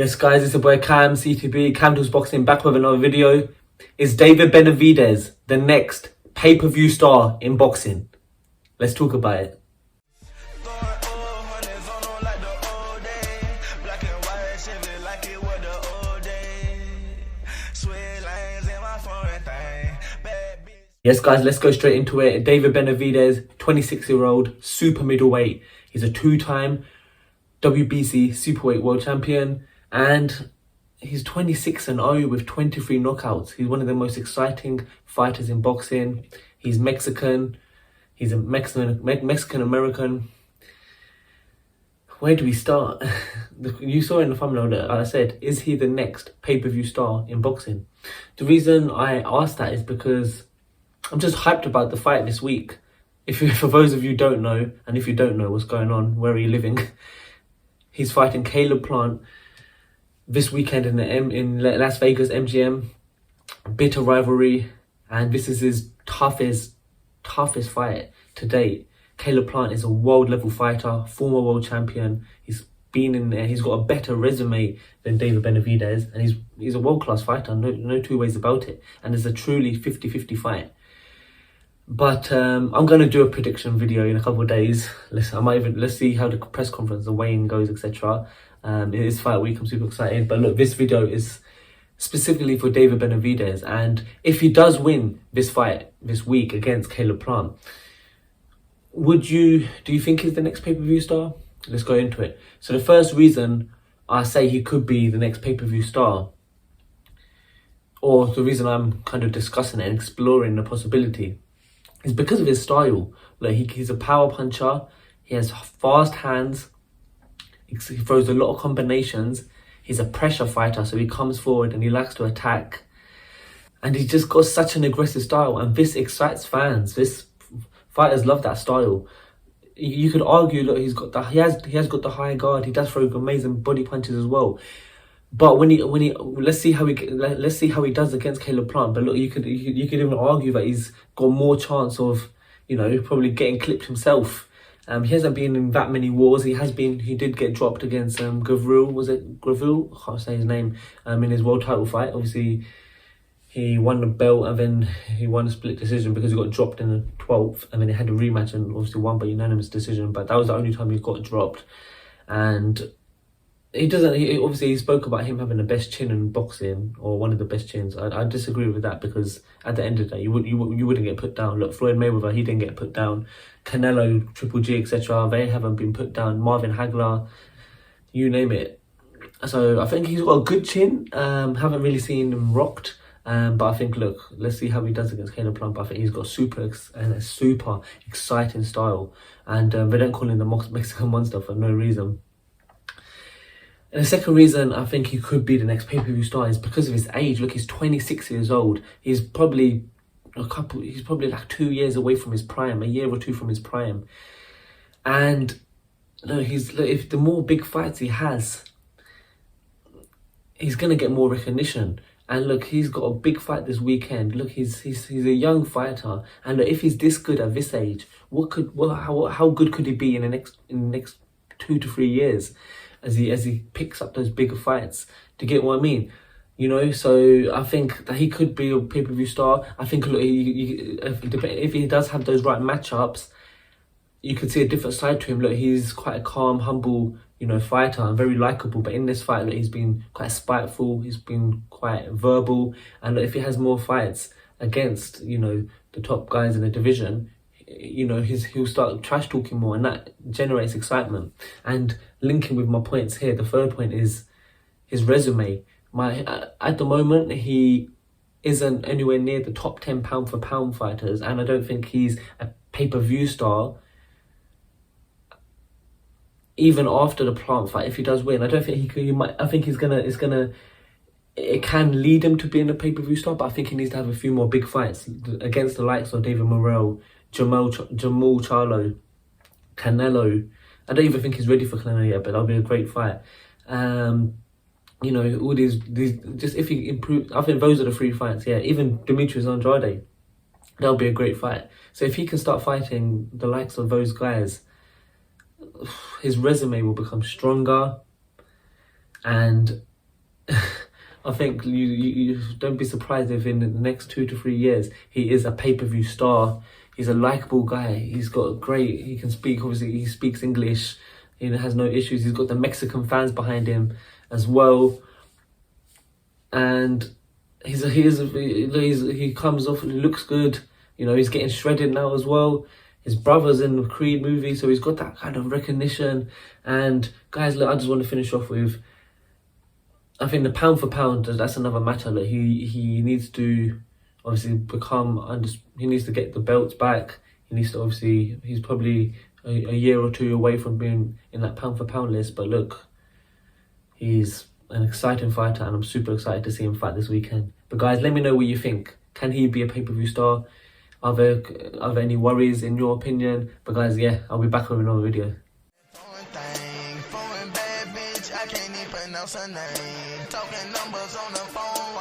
Yes, guys, it's your boy Cam, CTB, Cam Tools Boxing, back with another video. Is David Benavidez the next pay-per-view star in boxing? Let's talk about it. Yes, guys, let's go straight into it. David Benavidez, 26-year-old, super middleweight. He's a two-time WBC superweight world champion, and he's 26-0 with 23 knockouts. He's one of the most exciting fighters in boxing. He's Mexican. He's a Mexican American. Where do we start? You saw in the thumbnail that I said, is he the next pay-per-view star in boxing? The reason I asked that is because I'm just hyped about the fight this week. For those of you who don't know, and if you don't know what's going on, where are you living? He's fighting Caleb Plant this weekend in Las Vegas MGM. Bitter rivalry, and this is his toughest fight to date. Caleb Plant is a world level fighter, former world champion. He's been in there. He's got a better resume than David Benavidez, and he's a world class fighter. No two ways about it. And it's a truly 50-50 fight. But I'm going to do a prediction video in a couple of days. Let's see how the press conference, the weigh-in goes, etc. It is fight week. I'm super excited. But look, this video is specifically for David Benavidez, and if he does win this fight this week against Caleb Plant, do you think he's the next pay-per-view star? Let's go into it. So the first reason I say he could be the next pay-per-view star, or the reason I'm kind of discussing it and exploring the possibility, is because of his style. Like he's a power puncher. He has fast hands. He throws a lot of combinations. He's a pressure fighter, so he comes forward and he likes to attack. And he's just got such an aggressive style, and this excites fans. Fighters love that style. You could argue, look, he has got the high guard. He does throw amazing body punches as well. But let's see how he does against Caleb Plant. But look, you could even argue that he's got more chance of, probably getting clipped himself. He hasn't been in that many wars. He did get dropped against Gavril. Was it Gavril? I can't say his name. In his world title fight, obviously he won the belt, and then he won a split decision because he got dropped in the 12th, and then he had a rematch and obviously won by unanimous decision. But that was the only time he got dropped, and he spoke about him having the best chin in boxing, or one of the best chins. I disagree with that, because at the end of the day, you wouldn't get put down. Look, Floyd Mayweather, he didn't get put down. Canelo, Triple G, etc., they haven't been put down. Marvin Hagler, you name it. So I think he's got a good chin. Haven't really seen him rocked. But I think, look, let's see how he does against Caleb Plant. I think he's got a super exciting style, and they don't call him the Mexican Monster for no reason. And the second reason I think he could be the next pay-per-view star is because of his age. Look, he's 26 years old. He's probably like 2 years away from his prime, a year or two from his prime. And if the more big fights he has, he's gonna get more recognition. And look, he's got a big fight this weekend. Look, he's a young fighter, and look, if he's this good at this age, how good could he be in the next 2 to 3 years, as he picks up those bigger fights? Do you get what I mean? So I think that he could be a pay-per-view star. I think, look, if he does have those right matchups, you could see a different side to him. Look, he's quite a calm, humble, fighter, and very likable. But in this fight, look, he's been quite spiteful. He's been quite verbal. And look, if he has more fights against, the top guys in the division, he'll start trash talking more, and that generates excitement. And linking with my points here, the third point is his resume. At the moment, he isn't anywhere near the top 10 pound for pound fighters, and I don't think he's a pay-per-view star. Even after the Plant fight, if he does win, I don't think he could. I think it can lead him to being a pay-per-view star, but I think he needs to have a few more big fights against the likes of David Morrell, Jamal Charlo, Canelo. I don't even think he's ready for Canelo yet, but that'll be a great fight. All these just if he improves, I think those are the 3 fights. Yeah, even Demetrius Andrade, that'll be a great fight. So if he can start fighting the likes of those guys, his resume will become stronger, and I think you don't be surprised if in the next 2 to 3 years he is a pay-per-view star. He's a likable guy. He's got great. He can speak. Obviously, he speaks English. He has no issues. He's got the Mexican fans behind him as well, and he comes off. He looks good. You know, he's getting shredded now as well. His brother's in the Creed movie, so he's got that kind of recognition. And guys, look, I just want to finish off with, I think the pound for pound, that's another matter. Like he needs to obviously he needs to get the belts back. He needs to obviously, he's probably a year or two away from being in that pound for pound list. But look, he's an exciting fighter, and I'm super excited to see him fight this weekend. But guys, let me know what you think. Can he be a pay-per-view star? Are there any worries in your opinion? But guys, yeah, I'll be back with another video. Talking numbers on the phone.